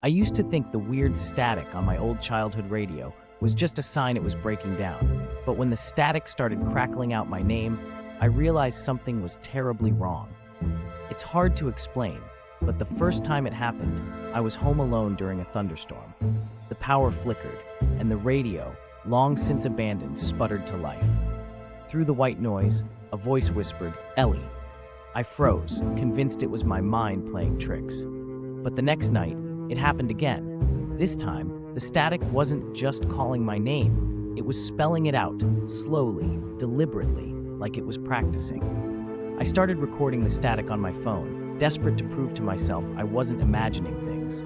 I used to think the weird static on my old childhood radio was just a sign it was breaking down, but when the static started crackling out my name, I realized something was terribly wrong. It's hard to explain, but the first time it happened, I was home alone during a thunderstorm. The power flickered, and the radio, long since abandoned, sputtered to life. Through the white noise, a voice whispered, "Ellie." I froze, convinced it was my mind playing tricks. But the next night, it happened again. This time, the static wasn't just calling my name. It was spelling it out, slowly, deliberately, like it was practicing. I started recording the static on my phone, desperate to prove to myself I wasn't imagining things.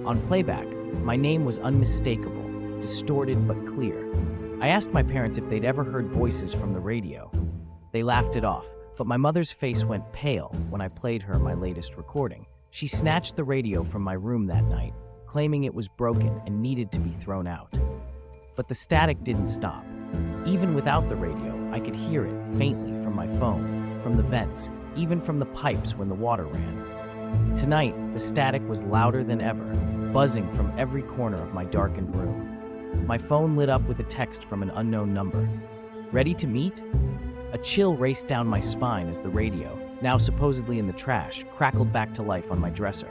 On playback, my name was unmistakable, distorted but clear. I asked my parents if they'd ever heard voices from the radio. They laughed it off, but my mother's face went pale when I played her my latest recording. She snatched the radio from my room that night, claiming it was broken and needed to be thrown out. But the static didn't stop. Even without the radio, I could hear it faintly from my phone, from the vents, even from the pipes when the water ran. Tonight, the static was louder than ever, buzzing from every corner of my darkened room. My phone lit up with a text from an unknown number. "Ready to meet?" A chill raced down my spine as the radio, now supposedly in the trash, crackled back to life on my dresser.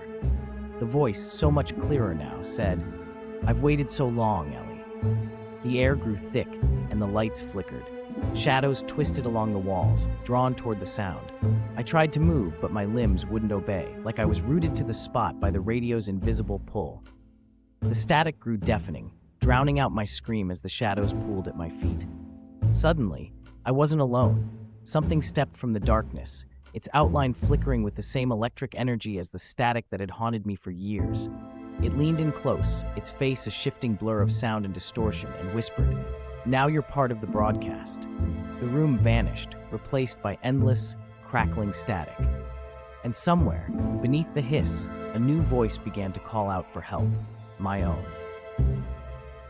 The voice, so much clearer now, said, "I've waited so long, Ellie." The air grew thick, and the lights flickered. Shadows twisted along the walls, drawn toward the sound. I tried to move, but my limbs wouldn't obey, like I was rooted to the spot by the radio's invisible pull. The static grew deafening, drowning out my scream as the shadows pooled at my feet. Suddenly, I wasn't alone. Something stepped from the darkness, its outline flickering with the same electric energy as the static that had haunted me for years. It leaned in close, its face a shifting blur of sound and distortion, and whispered, "Now you're part of the broadcast." The room vanished, replaced by endless, crackling static. And somewhere, beneath the hiss, a new voice began to call out for help, my own.